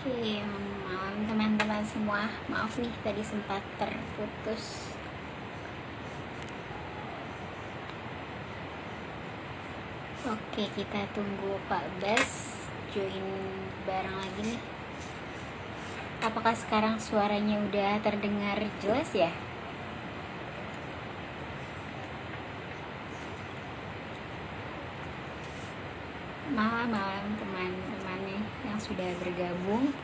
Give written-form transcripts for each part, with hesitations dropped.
Oke, malam teman-teman semua. Maaf nih tadi sempat terputus. Oke, kita tunggu Pak Bas join bareng lagi nih. Apakah sekarang suaranya udah terdengar jelas ya? Malam-malam teman-teman yang sudah bergabung.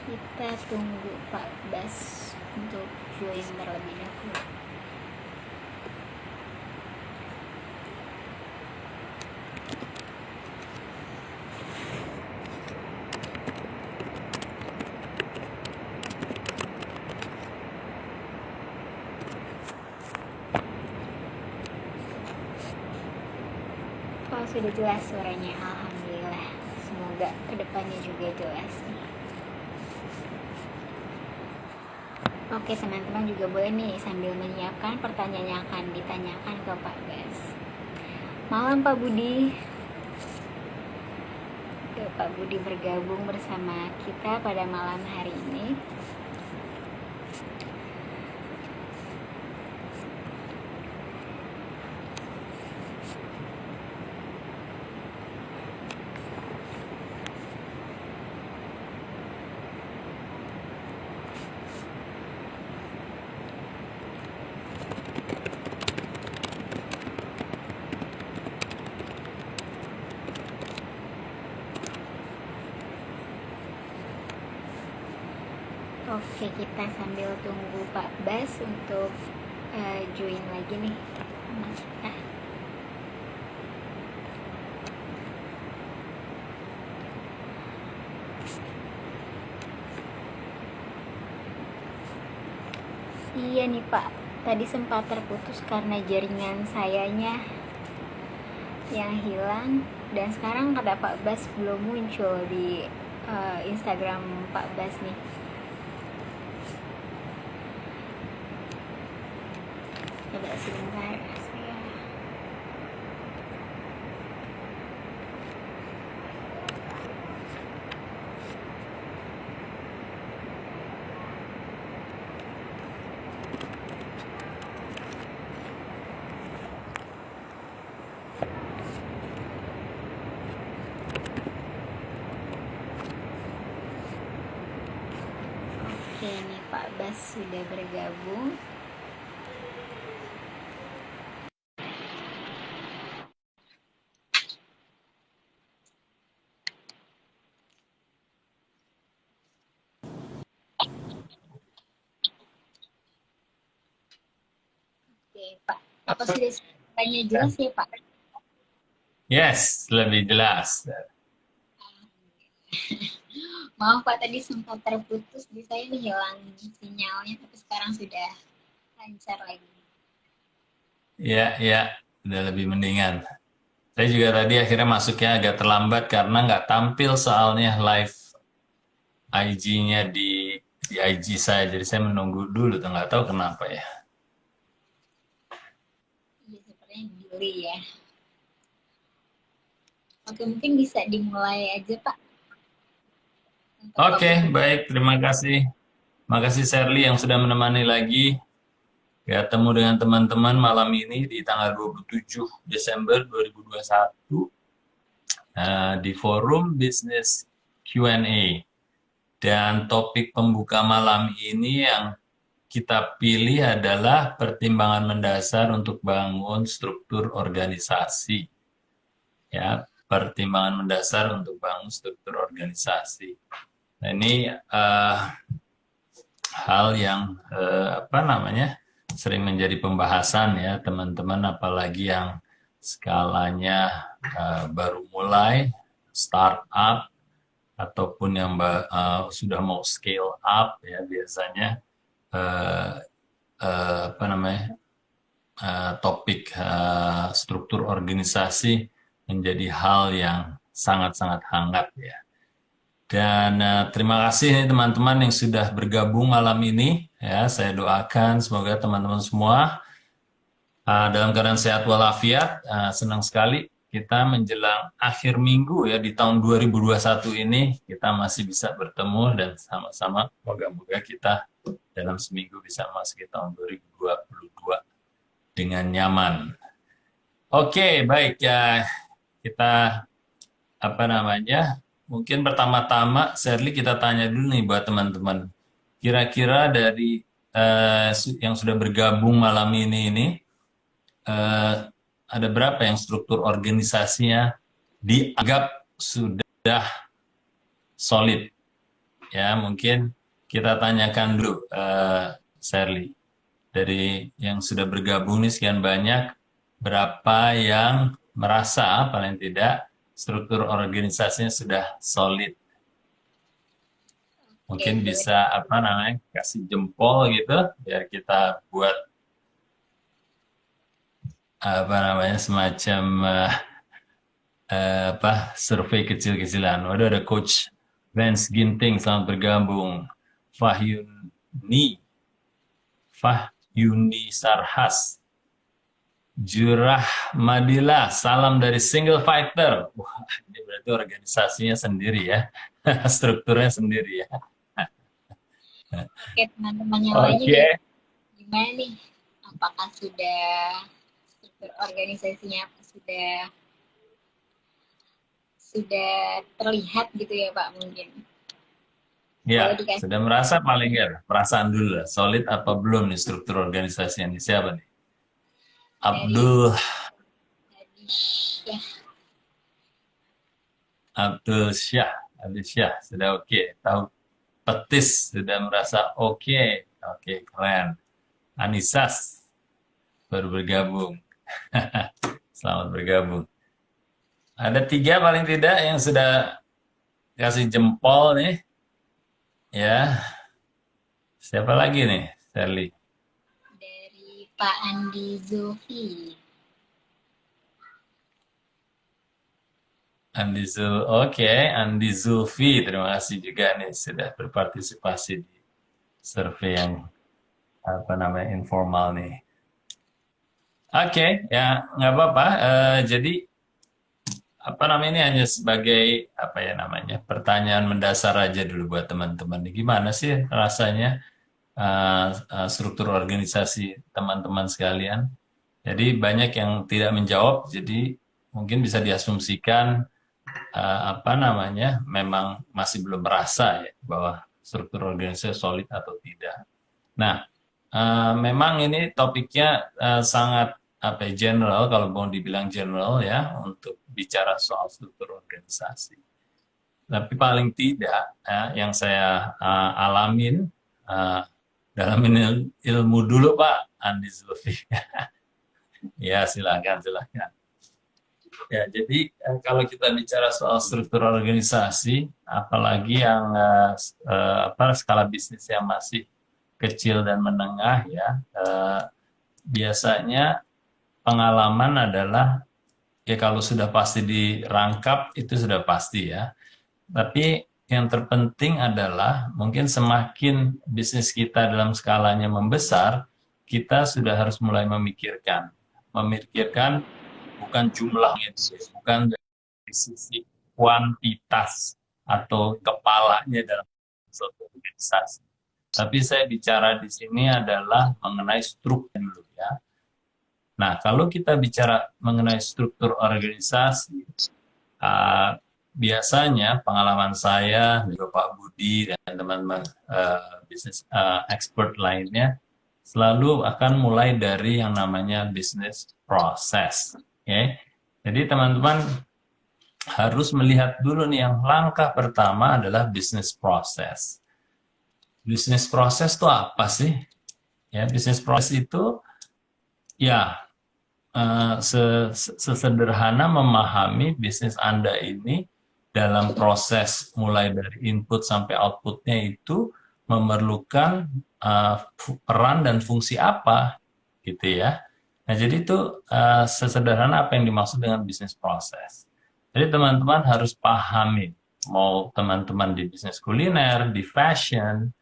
Kita tunggu Pak Bas untuk join terlebih dahulu. Oh, sudah jelas suaranya. Alhamdulillah. Semoga kedepannya juga jelas nih. Oke, teman-teman juga boleh nih sambil menyiapkan pertanyaan yang akan ditanyakan ke Pak Bas. Malam Pak Budi. Pak Budi bergabung bersama kita pada malam hari ini. Oke, kita sambil tunggu Pak Bas untuk join lagi nih sama kita. Iya nih Pak, tadi sempat terputus karena jaringan sayanya yang hilang, dan sekarang kata Pak Bas belum muncul di Instagram Pak Bas nih. Coba sebentar saya. Oke nih Pak Bas sudah bergabung. Oke Pak, apa sudah tanya jelas ya Pak? Yes, lebih jelas. Maaf Pak, tadi sempat terputus, di saya nih hilang sinyalnya, tapi sekarang sudah lancar lagi. Ya, udah lebih mendingan. Saya juga tadi akhirnya masuknya agak terlambat karena nggak tampil soalnya live IG-nya di IG saya. Jadi saya menunggu dulu, tuh nggak tahu kenapa ya. Iya, sepertinya delay ya. Oke, mungkin bisa dimulai aja Pak untuk Oke, topik kita. baik. Terima kasih. Makasih Shirley yang sudah menemani lagi. Ketemu dengan teman-teman malam ini di tanggal 27 Desember 2021 di forum bisnis Q&A. Dan topik pembuka malam ini yang kita pilih adalah pertimbangan mendasar untuk bangun struktur organisasi. Ya, pertimbangan mendasar untuk bangun struktur organisasi. Nah, ini hal yang sering menjadi pembahasan ya teman-teman, apalagi yang skalanya baru mulai startup ataupun yang sudah mau scale up ya, biasanya topik struktur organisasi menjadi hal yang sangat-sangat hangat ya. Dan terima kasih nih teman-teman yang sudah bergabung malam ini ya. Saya doakan semoga teman-teman semua dalam keadaan sehat walafiat. Senang sekali kita menjelang akhir minggu ya di tahun 2021 ini kita masih bisa bertemu dan sama-sama moga-moga kita dalam seminggu bisa masuk ke tahun 2022 dengan nyaman. Oke, baik ya. Kita apa namanya? Mungkin pertama-tama Sherly kita tanya dulu nih buat teman-teman. Kira-kira dari yang sudah bergabung malam ini ada berapa yang struktur organisasinya dianggap sudah solid? Ya, mungkin kita tanyakan dulu, Sherly. Dari yang sudah bergabung nih sekian banyak, berapa yang merasa paling tidak struktur organisasinya sudah solid? Mungkin Oke, bisa apa namanya kasih jempol gitu, biar kita buat apa namanya semacam apa survei kecil-kecilan. Waduh, ada Coach Vance Ginting selamat bergabung. Fahyuni Sarhas, Jurah Madila, salam dari Single Fighter. Wah, ini berarti organisasinya sendiri ya, strukturnya sendiri ya. oke, teman-teman yang Oke, lainnya gimana nih? Apakah sudah struktur organisasinya sudah terlihat gitu ya Pak mungkin? Boleh ya dikasih sudah merasa paling ya, perasaan dulu lah, solid apa belum nih struktur organisasinya ini siapa nih? dari Abdul tadi ya. Abdul Syah, Abdul Syah sudah oke, tahu petis sudah merasa oke, oke keren. Anisas baru bergabung, selamat bergabung. Ada 3 paling tidak yang sudah kasih jempol nih, ya. Siapa lagi nih, Sherly? Dari Pak Andi Zulfi. Oke, Andi Zulfi, terima kasih juga nih sudah berpartisipasi di survei yang apa namanya informal nih. Oke, ya nggak apa-apa. Jadi apa namanya ini hanya sebagai apa ya namanya pertanyaan mendasar aja dulu buat teman-teman. Gimana sih rasanya struktur organisasi teman-teman sekalian? Jadi banyak yang tidak menjawab, jadi mungkin bisa diasumsikan apa namanya memang masih belum merasa ya bahwa struktur organisasi solid atau tidak. Nah, memang ini topiknya sangat apa ya, general kalau mau dibilang general ya untuk bicara soal struktur organisasi. Tapi paling tidak yang saya alamin dalam ilmu dulu Pak Andi Zulfi. Ya silakan silakan. Ya jadi kalau kita bicara soal struktur organisasi, apalagi yang apa skala bisnis yang masih kecil dan menengah ya, biasanya pengalaman adalah ya kalau sudah pasti dirangkap itu sudah pasti ya. Tapi yang terpenting adalah mungkin semakin bisnis kita dalam skalanya membesar, kita sudah harus mulai memikirkan bukan jumlahnya, bukan dari sisi kuantitas atau kepalanya dalam suatu organisasi. Tapi saya bicara di sini adalah mengenai struktur dulu ya. Nah, kalau kita bicara mengenai struktur organisasi, biasanya pengalaman saya, juga Pak Budi dan teman-teman bisnis expert lainnya, selalu akan mulai dari yang namanya business process. Okay? Jadi teman-teman harus melihat dulu nih yang langkah pertama adalah business process. Business process itu apa sih? Ya, business process itu ya sesederhana memahami bisnis Anda ini dalam proses mulai dari input sampai outputnya itu memerlukan peran dan fungsi apa gitu ya. Nah jadi itu sesederhana apa yang dimaksud dengan bisnis proses. Jadi teman-teman harus pahami, mau teman-teman di bisnis kuliner, di fashion,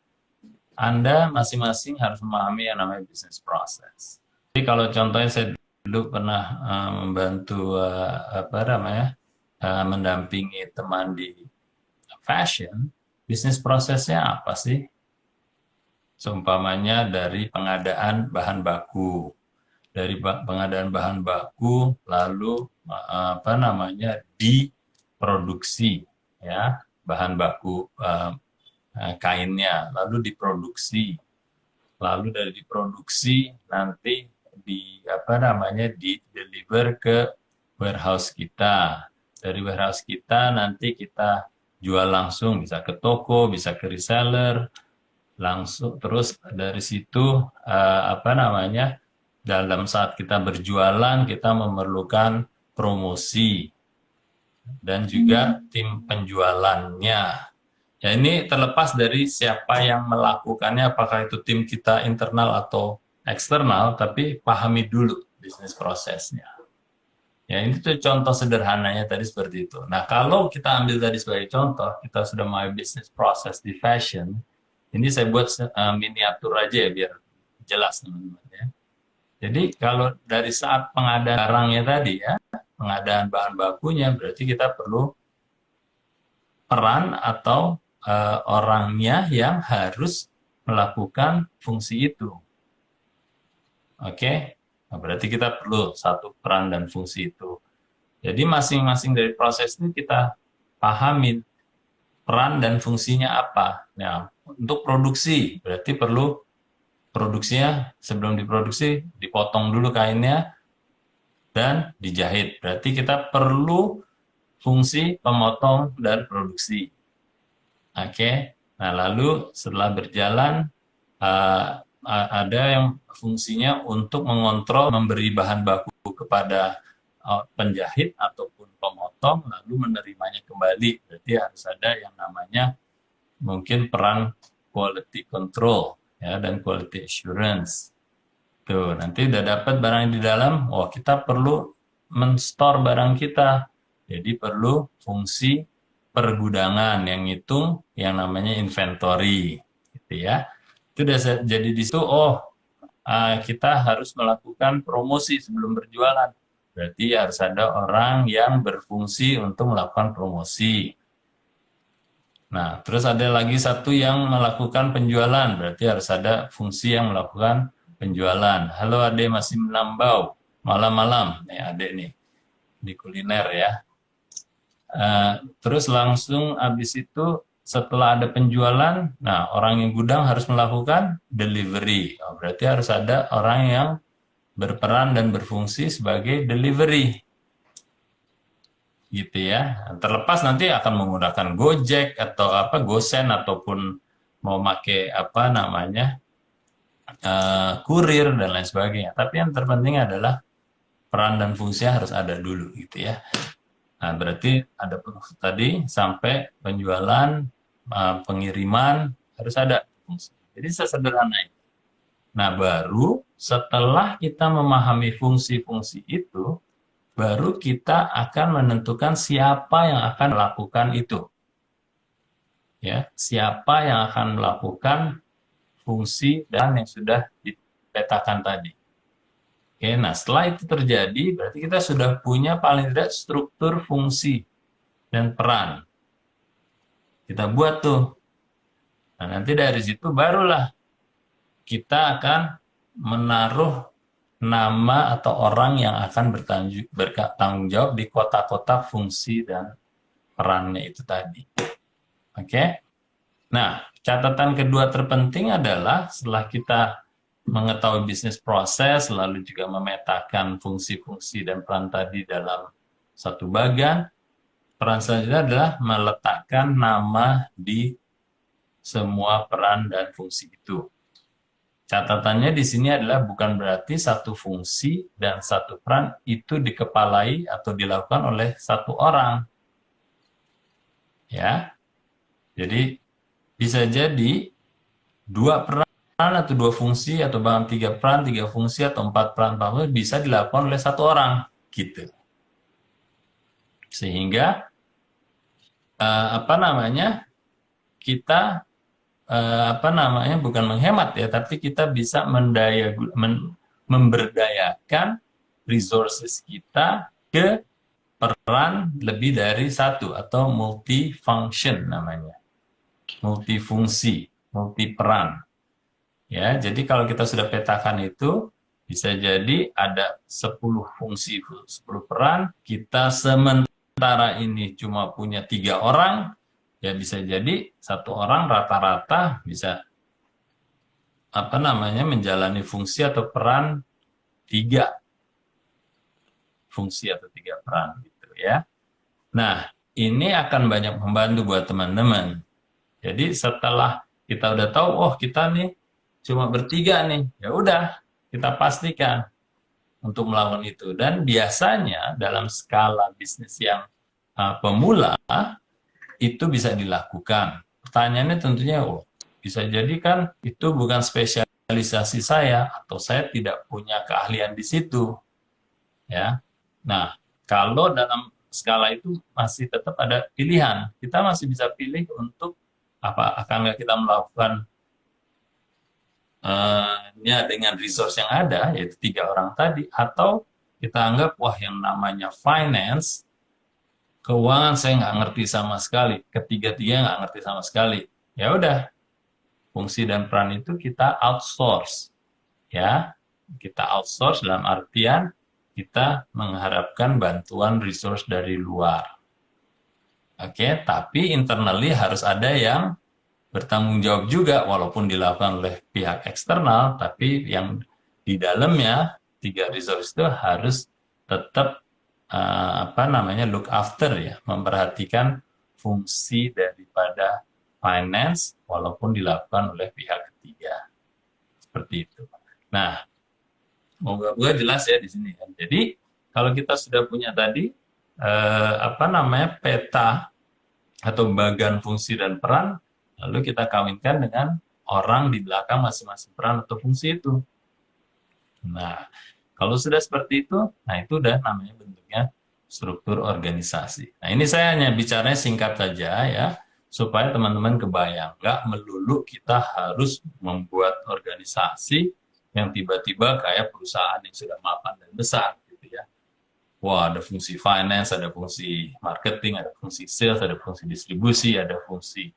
Anda masing-masing harus memahami yang namanya bisnis proses. Jadi kalau contohnya saya dulu pernah membantu mendampingi teman di fashion. Bisnis prosesnya apa sih? Seumpamanya dari pengadaan bahan baku, pengadaan bahan baku lalu diproduksi, ya, bahan baku kainnya lalu diproduksi, lalu dari diproduksi nanti di deliver ke warehouse kita. Dari warehouse kita nanti kita jual langsung, bisa ke toko, bisa ke reseller, langsung. Terus dari situ dalam saat kita berjualan kita memerlukan promosi dan juga tim penjualannya. Ya, ini terlepas dari siapa yang melakukannya, apakah itu tim kita internal atau eksternal, tapi pahami dulu bisnis prosesnya. Ya, ini tuh contoh sederhananya tadi seperti itu. Nah, kalau kita ambil tadi sebagai contoh, kita sudah mulai bisnis proses di fashion. Ini saya buat miniatur aja ya, biar jelas teman-teman ya. Jadi kalau dari saat pengadaan barangnya tadi ya, pengadaan bahan bakunya, berarti kita perlu peran atau orangnya yang harus melakukan fungsi itu. Oke? Nah, berarti kita perlu satu peran dan fungsi itu. Jadi masing-masing dari proses ini kita pahamin peran dan fungsinya apa. Nah, untuk produksi, berarti perlu produksinya, sebelum diproduksi, dipotong dulu kainnya, dan dijahit. Berarti kita perlu fungsi pemotong dan produksi. Oke, nah lalu setelah berjalan, ada yang fungsinya untuk mengontrol, memberi bahan baku kepada penjahit ataupun pemotong, lalu menerimanya kembali. Berarti harus ada yang namanya mungkin peran quality control ya, dan quality assurance. Tuh, nanti udah dapat barang di dalam, kita perlu men-store barang kita. Jadi perlu fungsi pergudangan yang ngitung yang namanya inventory, gitu ya. Itu udah jadi di situ, kita harus melakukan promosi sebelum berjualan. Berarti harus ada orang yang berfungsi untuk melakukan promosi. Nah, terus ada lagi satu yang melakukan penjualan, berarti harus ada fungsi yang melakukan penjualan. Halo Ade, masih menambau malam-malam, nih Ade nih di kuliner ya. Terus langsung habis itu setelah ada penjualan, nah orang yang gudang harus melakukan delivery. Berarti harus ada orang yang berperan dan berfungsi sebagai delivery. Gitu ya. Terlepas nanti akan menggunakan Gojek atau GoSend ataupun mau pakai kurir dan lain sebagainya. Tapi yang terpenting adalah peran dan fungsinya harus ada dulu gitu ya. Nah, berarti ada tadi sampai penjualan, pengiriman harus ada fungsi. Jadi sesederhana itu. Nah, baru setelah kita memahami fungsi-fungsi itu, baru kita akan menentukan siapa yang akan melakukan itu. Ya, siapa yang akan melakukan fungsi dan yang sudah dipetakan tadi. Oke, nah setelah itu terjadi, berarti kita sudah punya paling tidak struktur fungsi dan peran. Kita buat tuh. Nah, nanti dari situ barulah kita akan menaruh nama atau orang yang akan bertanggung jawab di kotak-kotak fungsi dan perannya itu tadi. Oke? Nah, catatan kedua terpenting adalah setelah kita mengetahui bisnis proses, lalu juga memetakan fungsi-fungsi dan peran tadi dalam satu bagian, peran selanjutnya adalah meletakkan nama di semua peran dan fungsi itu. Catatannya di sini adalah bukan berarti satu fungsi dan satu peran itu dikepalai atau dilakukan oleh satu orang. Ya. Jadi bisa jadi dua peran atau dua fungsi atau bahkan tiga peran, tiga fungsi atau empat peran bisa dilakukan oleh satu orang gitu. Sehingga kita bukan menghemat ya, tapi kita bisa memberdayakan resources kita ke peran lebih dari satu atau multifunction namanya. Multifungsi, multiperan. Ya, jadi kalau kita sudah petakan itu bisa jadi ada 10 fungsi, 10 peran, kita sementara ini cuma punya 3 orang, ya bisa jadi satu orang rata-rata bisa menjalani fungsi atau peran 3 fungsi atau 3 peran gitu ya. Nah, ini akan banyak membantu buat teman-teman. Jadi setelah kita udah tahu, oh kita nih cuma bertiga nih, ya udah kita pastikan untuk melakukan itu. Dan biasanya dalam skala bisnis yang pemula itu bisa dilakukan. Pertanyaannya tentunya, oh bisa jadi kan itu bukan spesialisasi saya atau saya tidak punya keahlian di situ, ya. Nah, kalau dalam skala itu masih tetap ada pilihan. Kita masih bisa pilih untuk akan nggak kita melakukan dengan resource yang ada, yaitu 3 orang tadi, atau kita anggap, wah yang namanya finance, keuangan saya nggak ngerti sama sekali, ketiga-tiga nggak ngerti sama sekali. Ya udah, fungsi dan peran itu kita outsource, ya. Kita outsource dalam artian kita mengharapkan bantuan resource dari luar. Oke, tapi internally harus ada yang bertanggung jawab juga, walaupun dilakukan oleh pihak eksternal, tapi yang di dalamnya 3 resource itu harus tetap look after ya, memperhatikan fungsi daripada finance walaupun dilakukan oleh pihak ketiga. Seperti itu. Nah, moga-moga jelas ya di sini kan. Jadi kalau kita sudah punya tadi peta atau bagan fungsi dan peran, lalu kita kawinkan dengan orang di belakang masing-masing peran atau fungsi itu. Nah, kalau sudah seperti itu, nah itu udah namanya bentuknya struktur organisasi. Nah, ini saya hanya bicaranya singkat saja ya, supaya teman-teman kebayang. Nggak melulu kita harus membuat organisasi yang tiba-tiba kayak perusahaan yang sudah mapan dan besar gitu ya. Wah, ada fungsi finance, ada fungsi marketing, ada fungsi sales, ada fungsi distribusi, ada fungsi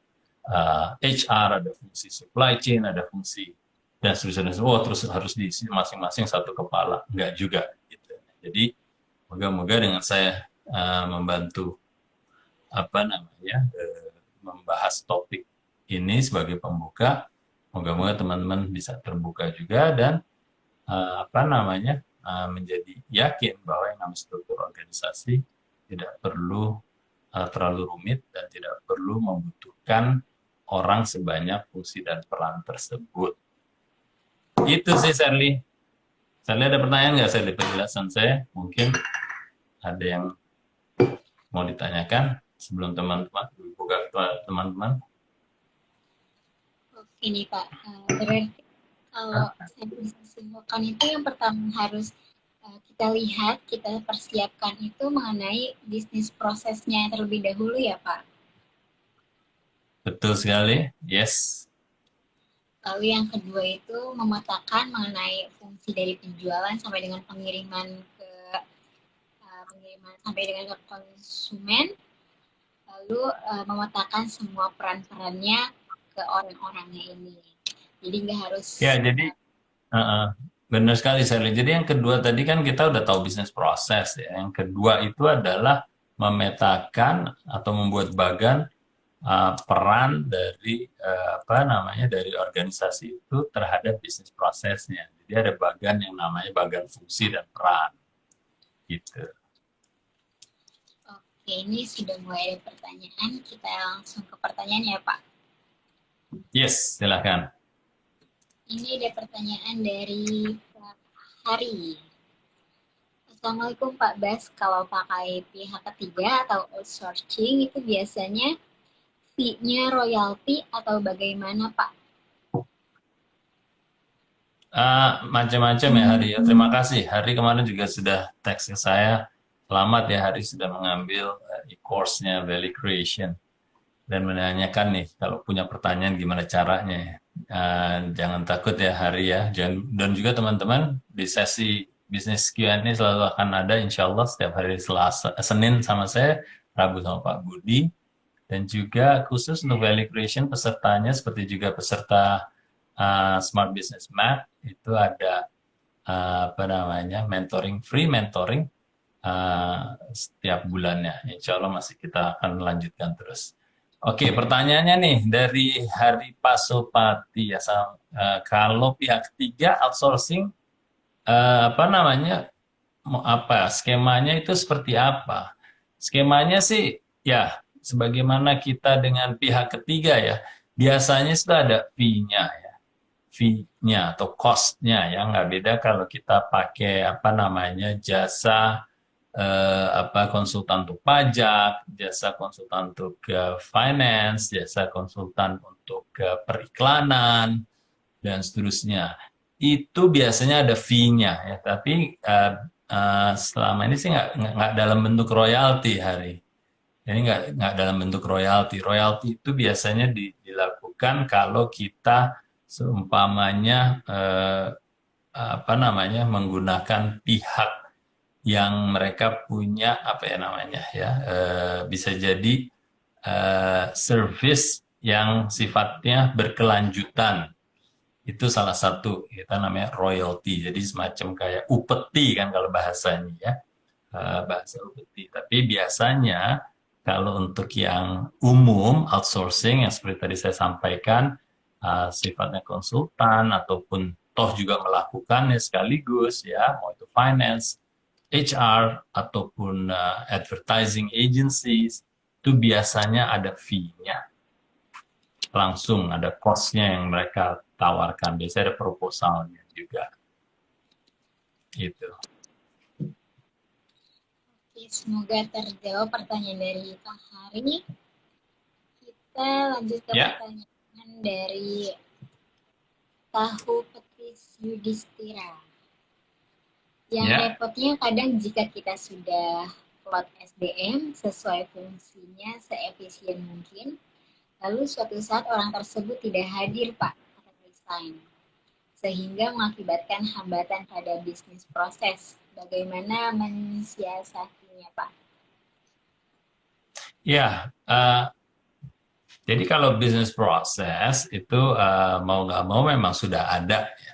HR, ada fungsi supply chain, ada fungsi dan seterusnya. Oh, terus harus diisi masing-masing satu kepala. Enggak juga gitu. Jadi moga-moga dengan saya membantu membahas topik ini sebagai pembuka, moga-moga teman-teman bisa terbuka juga dan menjadi yakin bahwa yang namanya struktur organisasi tidak perlu terlalu rumit dan tidak perlu membutuhkan orang sebanyak fungsi dan peran tersebut. Itu sih, Sherly. Sherly, ada pertanyaan nggak, Sherly, penjelasan saya? Mungkin ada yang mau ditanyakan sebelum teman-teman buka teman-teman. Oke nih Pak, berarti kalau saya bisa simpulkan itu yang pertama harus kita lihat, kita persiapkan itu mengenai bisnis prosesnya terlebih dahulu ya Pak. Betul sekali, yes. Lalu yang kedua itu memetakan mengenai fungsi dari penjualan sampai dengan pengiriman sampai dengan ke konsumen. Lalu memetakan semua peran-perannya ke orang-orangnya ini. Jadi nggak harus. Ya, jadi benar sekali, Sherly. Jadi yang kedua tadi kan kita udah tahu bisnis proses ya. Yang kedua itu adalah memetakan atau membuat bagan peran dari dari organisasi itu terhadap bisnis prosesnya. Jadi ada bagan yang namanya bagan fungsi dan peran, gitu. Oke, ini sudah mulai ada pertanyaan. Kita langsung ke pertanyaan ya Pak. Yes, silakan. Ini ada pertanyaan dari Pak Hari. Assalamualaikum Pak Bas. Kalau pakai pihak ketiga atau outsourcing itu biasanya fee-nya royalti atau bagaimana Pak? Macam-macam ya Hari ya. Terima kasih. Hari kemarin juga sudah teks ke saya. Selamat ya Hari sudah mengambil e-course-nya Value Creation. Dan menanyakan nih, kalau punya pertanyaan gimana caranya. Jangan takut ya Hari ya. Dan juga teman-teman di sesi bisnis Q&A selalu akan ada, insya Allah setiap hari Senin sama saya, Rabu sama Pak Budi. Dan juga khusus untuk value creation pesertanya seperti juga peserta Smart Business Map itu ada apa namanya free mentoring setiap bulannya. Insya Allah masih kita akan lanjutkan terus. Oke, pertanyaannya nih dari Hari Pasopati ya, kalau pihak ketiga outsourcing apa namanya skemanya itu seperti apa? Skemanya sih ya sebagaimana kita dengan pihak ketiga ya, biasanya sudah ada fee-nya ya, fee-nya atau cost-nya ya, nggak beda kalau kita pakai apa namanya jasa konsultan untuk pajak, jasa konsultan untuk finance, jasa konsultan untuk periklanan dan seterusnya. Itu biasanya ada fee-nya ya, tapi selama ini sih nggak dalam bentuk royalti hari. Jadi nggak dalam bentuk royalti. Royalti itu biasanya dilakukan kalau kita seumpamanya apa namanya menggunakan pihak yang mereka punya apa ya namanya ya bisa jadi service yang sifatnya berkelanjutan. Itu salah satu kita namanya royalty, jadi semacam kayak upeti kan kalau bahasanya ya, bahasa upeti. Tapi biasanya kalau untuk yang umum outsourcing yang seperti tadi saya sampaikan sifatnya konsultan ataupun toh juga melakukannya sekaligus ya, mau itu finance, HR ataupun advertising agencies, itu biasanya ada fee-nya langsung, ada cost-nya yang mereka tawarkan. Biasanya ada proposalnya juga. Gitu. Oke, semoga terjawab pertanyaan dari Kang Hari. Kita lanjut ke pertanyaan dari Tahu Petis Yudhistira. Yang repotnya kadang jika kita sudah plot SDM sesuai fungsinya seefisien mungkin, lalu suatu saat orang tersebut tidak hadir, Pak, atau resign, sehingga mengakibatkan hambatan pada bisnis proses. Bagaimana mensiasatinya, Pak? Ya, jadi kalau bisnis proses itu mau nggak mau memang sudah ada ya.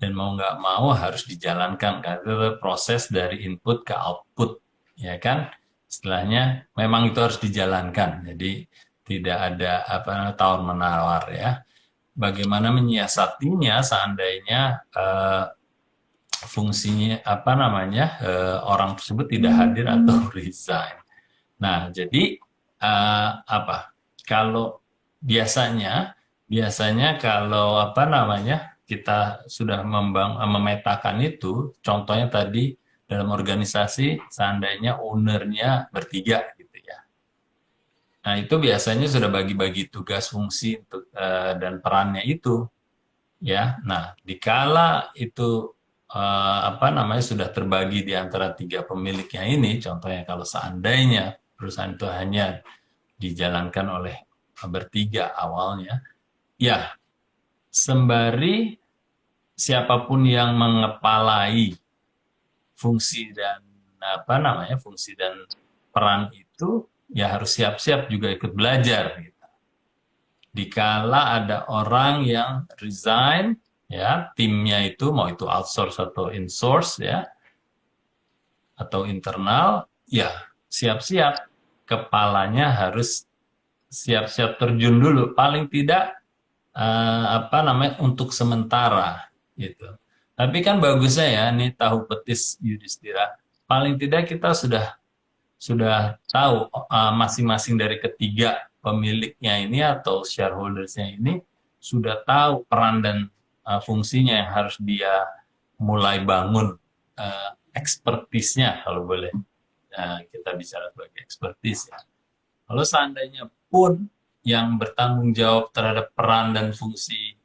Dan mau nggak mau harus dijalankan karena itu proses dari input ke output, ya kan? Istilahnya memang itu harus dijalankan. Jadi tidak ada apa tawar menawar ya. Bagaimana menyiasatinya seandainya fungsinya apa namanya orang tersebut tidak hadir atau resign. Nah, jadi apa? Kalau biasanya kalau apa namanya kita sudah memetakan itu, contohnya tadi dalam organisasi seandainya ownernya bertiga gitu ya. Nah, itu biasanya sudah bagi-bagi tugas fungsi untuk dan perannya itu ya. Nah, dikala itu apa namanya sudah terbagi di antara tiga pemiliknya ini, contohnya kalau seandainya perusahaan itu hanya dijalankan oleh bertiga awalnya, ya sembari siapapun yang mengepalai fungsi dan apa namanya fungsi dan peran itu ya harus siap-siap juga ikut belajar gitu. Dikala ada orang yang resign ya, timnya itu mau itu outsource atau insource ya atau internal, ya siap-siap kepalanya harus siap-siap terjun dulu paling tidak apa namanya untuk sementara gitu. Tapi kan bagusnya ya nih Tahu Petis Yudhistira, paling tidak kita sudah tahu masing-masing dari ketiga pemiliknya ini atau shareholdersnya ini sudah tahu peran dan fungsinya yang harus dia mulai bangun ekspertisnya kalau boleh kita bicara sebagai ekspertis ya. Kalau seandainya pun yang bertanggung jawab terhadap peran dan fungsi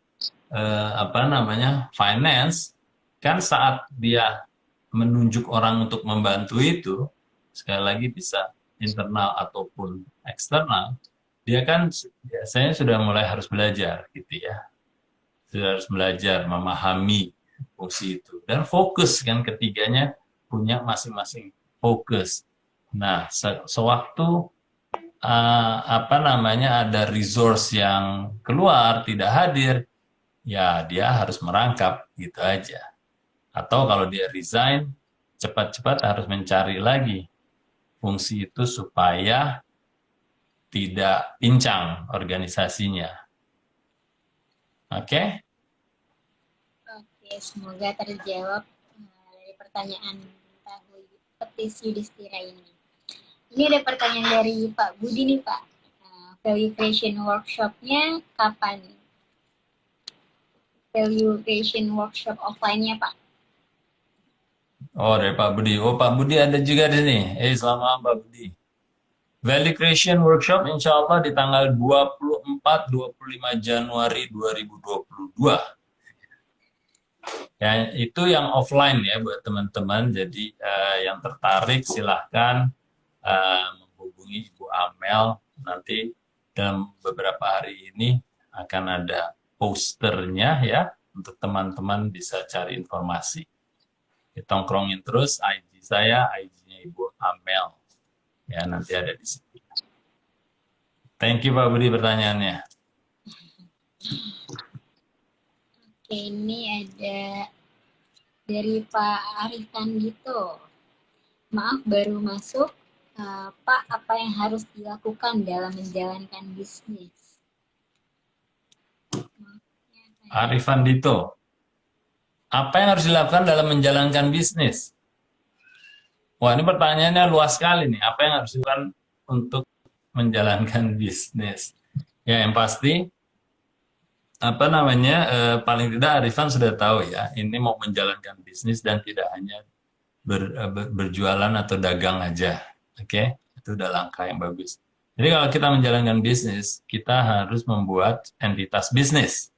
apa namanya finance kan saat dia menunjuk orang untuk membantu itu sekali lagi bisa internal ataupun eksternal, dia kan biasanya sudah mulai harus belajar gitu ya, sudah harus belajar memahami fungsi itu. Dan fokus kan, ketiganya punya masing-masing fokus. Nah, sewaktu apa namanya ada resource yang keluar tidak hadir, ya dia harus merangkap gitu aja. Atau kalau dia resign, cepat-cepat harus mencari lagi fungsi itu supaya tidak pincang organisasinya. Oke? Oke, semoga terjawab dari pertanyaan Pak Petis Yudhistira ini. Ini ada pertanyaan dari Pak Budi nih Pak. Value creation workshopnya kapan? Value creation workshop offline-nya Pak. Oh, dari Pak Budi. Oh, Pak Budi ada juga di sini. Selamat malam Pak Budi. Value Creation Workshop insya Allah di tanggal 24-25 Januari 2022. Ya, itu yang offline ya buat teman-teman. Jadi yang tertarik silahkan menghubungi Ibu Amel. Nanti dalam beberapa hari ini akan ada posternya ya untuk teman-teman bisa cari informasi. Ditongkrongin terus IG saya, IG-nya Ibu Amel. Ya, nanti ada di situ. Thank you Pak Budi pertanyaannya. Oke, ini ada dari Pak Arifan gitu. Maaf baru masuk. Pak, apa yang harus dilakukan dalam menjalankan bisnis? Arifan Dito, apa yang harus dilakukan dalam menjalankan bisnis? Wah, ini pertanyaannya luas sekali nih. Apa yang harus dilakukan untuk menjalankan bisnis? Ya, yang pasti, apa namanya, paling tidak Arifan sudah tahu ya, ini mau menjalankan bisnis dan tidak hanya berjualan atau dagang aja. Oke, itu udah langkah yang bagus. Jadi kalau kita menjalankan bisnis, kita harus membuat entitas bisnis.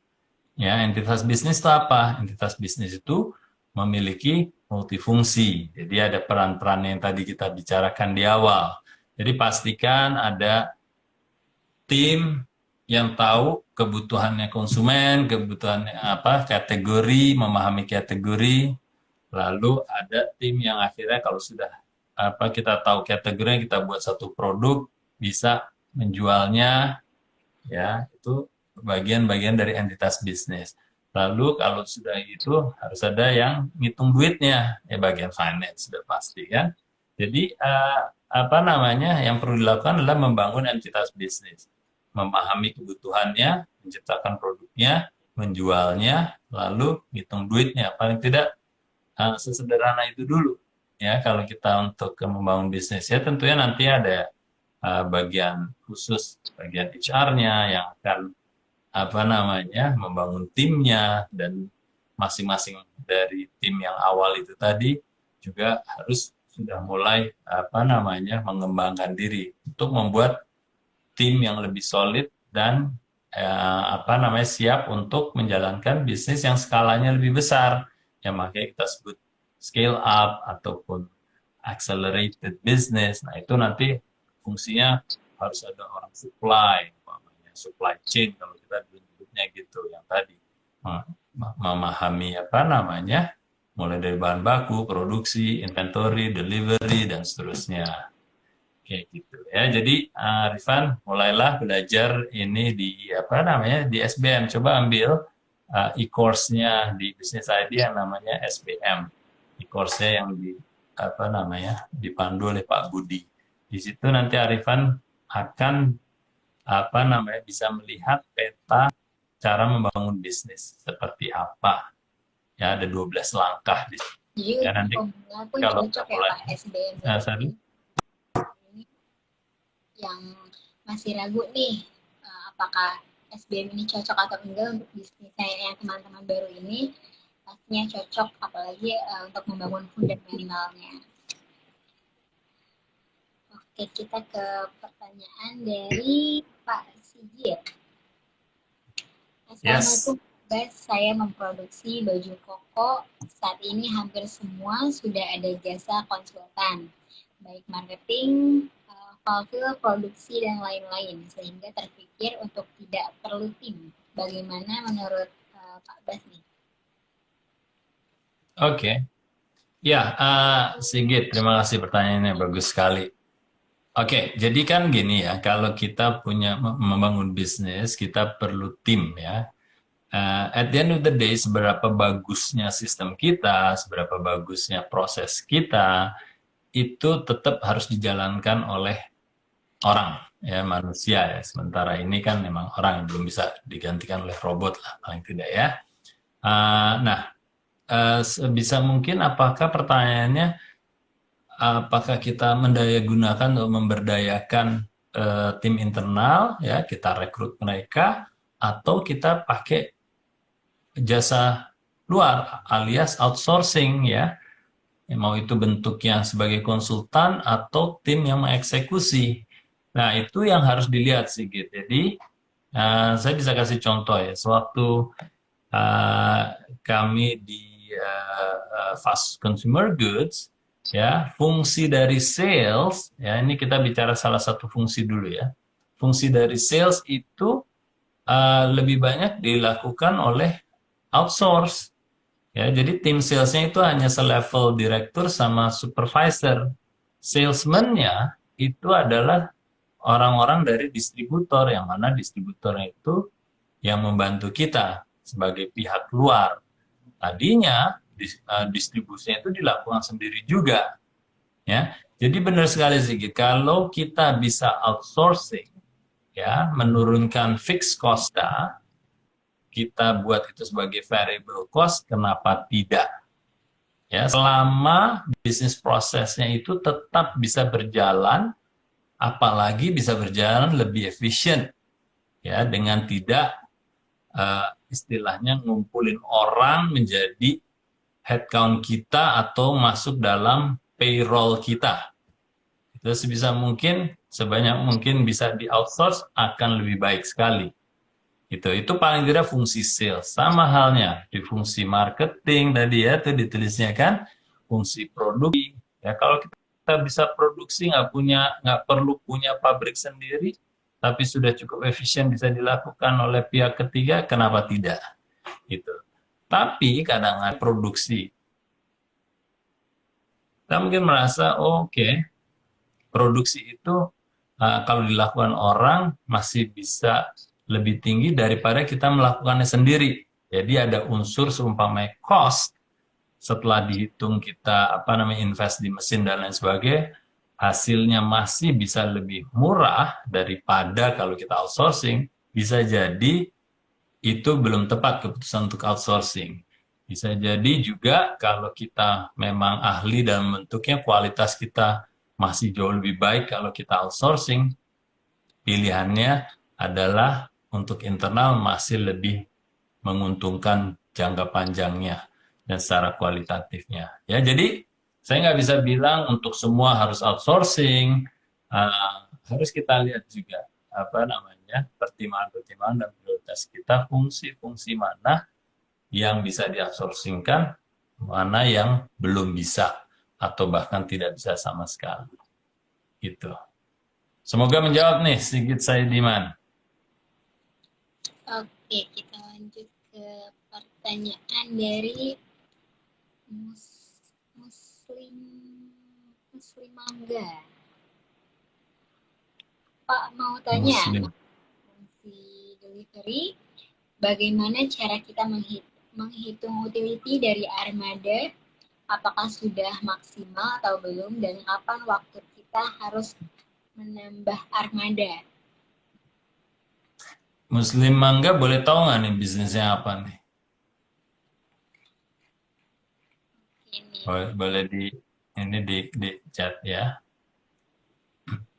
Ya, entitas bisnis itu apa? Entitas bisnis itu memiliki multifungsi. Jadi ada peran-peran yang tadi kita bicarakan di awal. Jadi pastikan ada tim yang tahu kebutuhannya konsumen, kebutuhannya apa, kategori, memahami kategori. Lalu ada tim yang akhirnya kalau sudah apa kita tahu kategorinya, kita buat satu produk, bisa menjualnya, ya itu bagian-bagian dari entitas bisnis. Lalu kalau sudah itu harus ada yang ngitung duitnya, ya bagian finance sudah pasti kan. Jadi apa namanya yang perlu dilakukan adalah membangun entitas bisnis, memahami kebutuhannya, menciptakan produknya, menjualnya, lalu ngitung duitnya. Paling tidak sesederhana itu dulu. Ya kalau kita untuk membangun bisnis ya tentunya nanti ada bagian khusus, bagian HR-nya yang akan apa namanya membangun timnya, dan masing-masing dari tim yang awal itu tadi juga harus sudah mulai apa namanya mengembangkan diri untuk membuat tim yang lebih solid dan apa namanya siap untuk menjalankan bisnis yang skalanya lebih besar, yang makanya kita sebut scale up ataupun accelerated business. Nah itu nanti fungsinya harus ada orang supply, namanya supply chain kalau kita menyebutnya gitu, yang tadi memahami apa namanya mulai dari bahan baku, produksi, inventory, delivery dan seterusnya. Kayak gitu ya. Jadi Rifan mulailah belajar ini di apa namanya di SBM. Coba ambil e-course-nya di Business ID yang namanya SBM. E-course-nya yang di apa namanya dipandu oleh Pak Budi. Di situ nanti Arifan akan apa namanya bisa melihat peta cara membangun bisnis seperti apa. Ya ada 12 langkah di situ. Jadi Ya nanti pemula pun kalau cocok ya mulai Pak SBM sorry. ini yang masih ragu nih apakah SBM ini cocok atau enggak untuk bisnis saya yang teman-teman baru ini, pastinya cocok apalagi untuk membangun fundamentalnya. Oke, kita ke pertanyaan dari Pak Sigit. Assalamualaikum, Yes. saya memproduksi baju koko. Saat ini hampir semua sudah ada jasa konsultan, baik marketing, fulfill, produksi, dan lain-lain. Sehingga terpikir untuk tidak perlu tim. Bagaimana menurut Pak Bas nih? Oke. Ya, Sigit, terima kasih pertanyaannya bagus sekali. Oke, jadi kan gini ya, kalau kita punya membangun bisnis, kita perlu tim ya. At the end of the day, seberapa bagusnya sistem kita, seberapa bagusnya proses kita, itu tetap harus dijalankan oleh orang, ya manusia ya. Sementara ini kan memang orang yang belum bisa digantikan oleh robot lah, paling tidak ya. Nah, sebisa mungkin apakah pertanyaannya, apakah kita mendaya gunakan atau memberdayakan tim internal, ya kita rekrut mereka, atau kita pakai jasa luar alias outsourcing ya. Mau itu bentuknya sebagai konsultan atau tim yang mengeksekusi. Nah, itu yang harus dilihat sih gitu. Jadi, saya bisa kasih contoh ya. Sewaktu uh, kami di fast consumer goods, ya, fungsi dari sales, ya ini kita bicara salah satu fungsi dulu ya. Fungsi dari sales itu lebih banyak dilakukan oleh outsource. Ya, jadi tim salesnya itu hanya selevel direktur sama supervisor. Salesman-nya itu adalah orang-orang dari distributor, yang mana distributornya itu yang membantu kita sebagai pihak luar. Tadinya distribusinya itu dilakukan sendiri juga. Ya, jadi benar sekali sih, kalau kita bisa outsourcing, ya menurunkan fixed cost, kita buat itu sebagai variable cost, kenapa tidak? Ya, selama bisnis prosesnya itu tetap bisa berjalan, apalagi bisa berjalan lebih efisien, ya dengan tidak istilahnya ngumpulin orang menjadi headcount kita atau masuk dalam payroll kita. Itu sebisa mungkin, sebanyak mungkin bisa di outsource, akan lebih baik sekali. Itu paling tidak fungsi sales. Sama halnya di fungsi marketing tadi ya, itu ditulisnya kan fungsi produksi. Ya kalau kita bisa produksi, nggak perlu punya pabrik sendiri, tapi sudah cukup efisien bisa dilakukan oleh pihak ketiga, kenapa tidak? Gitu. Tapi kadang produksi, kita mungkin merasa oke, produksi itu kalau dilakukan orang masih bisa lebih tinggi daripada kita melakukannya sendiri. Jadi ada unsur seumpamanya cost, setelah dihitung kita invest di mesin dan lain sebagainya, hasilnya masih bisa lebih murah daripada kalau kita outsourcing. Bisa jadi itu belum tepat keputusan untuk outsourcing. Bisa jadi juga kalau kita memang ahli dalam bentuknya, kualitas kita masih jauh lebih baik kalau kita outsourcing, pilihannya adalah untuk internal masih lebih menguntungkan jangka panjangnya dan secara kualitatifnya. Ya, jadi saya nggak bisa bilang untuk semua harus outsourcing. Harus kita lihat juga pertimbangan-pertimbangan dan prioritas kita, fungsi-fungsi mana yang bisa di-outsourcingkan, mana yang belum bisa atau bahkan tidak bisa sama sekali. Gitu. Semoga menjawab nih, Sigit Saidiman. Oke, kita lanjut ke pertanyaan dari Muslim Muslim Mangga. Pak mau tanya, Muslim. fungsi delivery, bagaimana cara kita menghitung utility dari armada? Apakah sudah maksimal atau belum? Dan kapan waktu kita harus menambah armada? Muslim Mangga boleh tahu nggak nih bisnisnya apa nih? Ini Boleh di chat ya.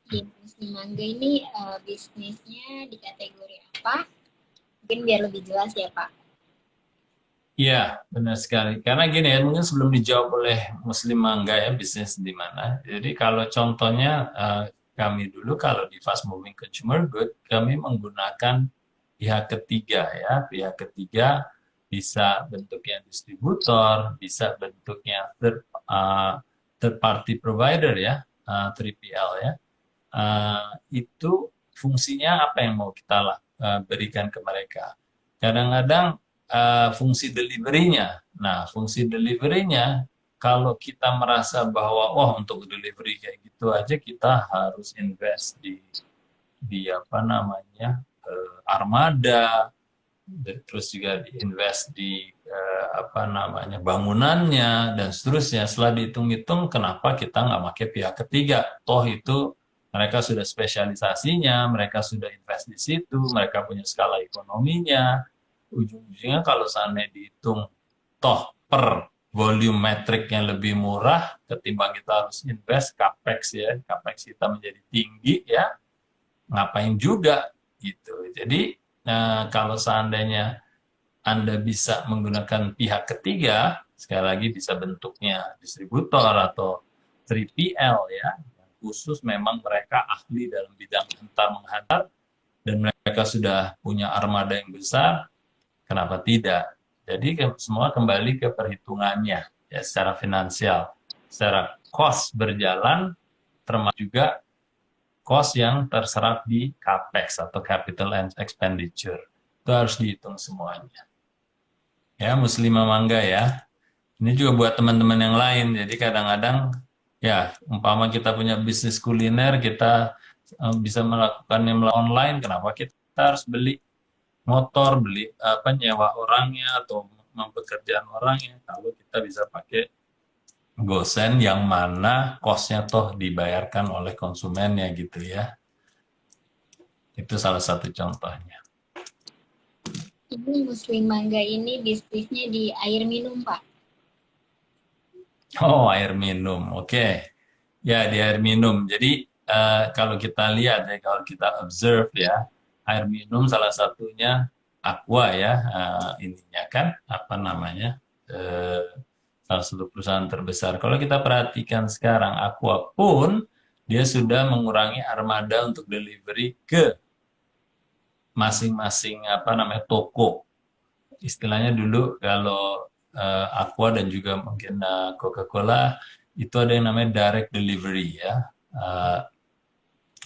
di Muslim Mangga ini bisnisnya di kategori apa? Mungkin biar lebih jelas ya Pak. Iya, benar sekali. Karena gini ya, mungkin sebelum dijawab oleh Muslim Mangga ya, bisnis di mana. Jadi kalau contohnya kami dulu kalau di fast moving consumer good, kami menggunakan pihak ketiga ya. Pihak ketiga bisa bentuknya distributor, bisa bentuknya third party provider ya, 3PL ya. Itu fungsinya apa yang mau kita berikan ke mereka. Kadang-kadang fungsi delivery-nya Nah, fungsi delivery-nya, kalau kita merasa bahwa, oh untuk delivery kayak gitu aja kita harus invest di apa namanya, armada, terus juga diinvest di apa namanya bangunannya dan seterusnya. Setelah dihitung-hitung, kenapa kita nggak pakai pihak ketiga? Toh itu mereka sudah spesialisasinya, mereka sudah invest di situ, mereka punya skala ekonominya. Ujung-ujungnya kalau seandainya dihitung toh per volume metrik yang lebih murah ketimbang kita harus invest capex ya, capex kita menjadi tinggi ya, ngapain juga gitu. Jadi kalau seandainya Anda bisa menggunakan pihak ketiga, sekali lagi bisa bentuknya distributor atau 3PL ya, khusus memang mereka ahli dalam bidang hantar menghantar dan mereka sudah punya armada yang besar, kenapa tidak? Jadi semua kembali ke perhitungannya ya secara finansial, secara cost berjalan termasuk juga cost yang terserap di capex atau capital and expenditure. Itu harus dihitung semuanya. Ya, Muslimah Mangga ya. Ini juga buat teman-teman yang lain. Jadi kadang-kadang ya, umpama kita punya bisnis kuliner, kita bisa melakukannya melalui online, kenapa kita harus beli motor, beli apa nyewa orangnya atau mempekerjaan orangnya kalau kita bisa pakai gosen yang mana cost-nya toh dibayarkan oleh konsumennya gitu ya. Itu salah satu contohnya. Ini Muslim Mangga ini bisnisnya di air minum, Pak. Oh, air minum. Oke. Ya, di air minum. Jadi, kalau kita lihat ya, kalau kita observe ya, air minum salah satunya Aqua ya, ininya kan, apa namanya, eh, salah satu perusahaan terbesar. Kalau kita perhatikan sekarang, Aqua pun dia sudah mengurangi armada untuk delivery ke masing-masing apa namanya toko. Istilahnya dulu kalau Aqua dan juga mungkin Coca-Cola itu ada yang namanya direct delivery ya,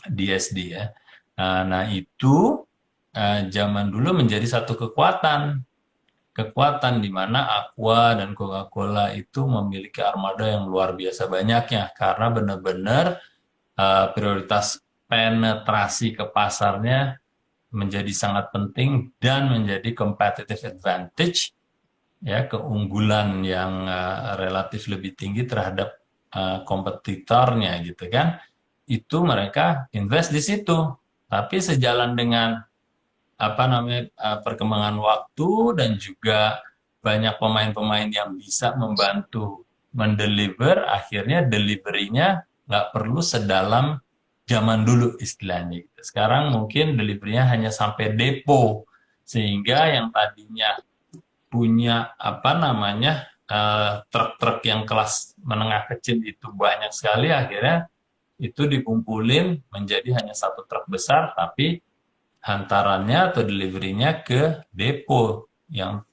DSD ya. Nah itu zaman dulu menjadi satu kekuatan di mana Aqua dan Coca-Cola itu memiliki armada yang luar biasa banyaknya karena benar-benar prioritas penetrasi ke pasarnya menjadi sangat penting dan menjadi competitive advantage ya keunggulan yang relatif lebih tinggi terhadap kompetitornya gitu kan itu mereka invest di situ tapi sejalan dengan apa namanya perkembangan waktu dan juga banyak pemain-pemain yang bisa membantu mendeliver akhirnya deliverynya nggak perlu sedalam zaman dulu istilahnya. Sekarang mungkin deliverynya hanya sampai depo, sehingga yang tadinya punya apa namanya truk-truk yang kelas menengah kecil itu banyak sekali, akhirnya itu dikumpulin menjadi hanya satu truk besar, tapi hantarannya atau deliverynya ke depo yang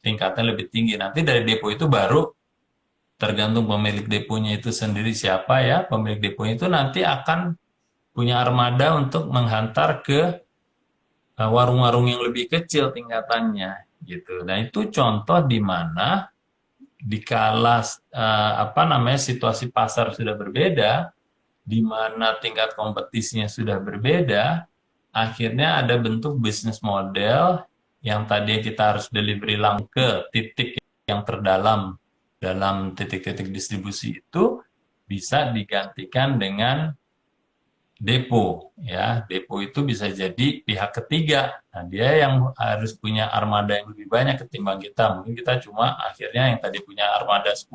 tingkatnya lebih tinggi. Nanti dari depo itu baru tergantung pemilik deponya itu sendiri siapa ya, pemilik deponya itu nanti akan punya armada untuk menghantar ke warung-warung yang lebih kecil tingkatannya gitu. Nah, itu contoh di mana dikala apa namanya situasi pasar sudah berbeda, di mana tingkat kompetisinya sudah berbeda, akhirnya ada bentuk bisnis model yang tadi kita harus delivery langsung ke titik yang terdalam dalam titik-titik distribusi itu bisa digantikan dengan depo ya. Depo itu bisa jadi pihak ketiga. Nah, dia yang harus punya armada yang lebih banyak ketimbang kita. Mungkin kita cuma akhirnya yang tadi punya armada 10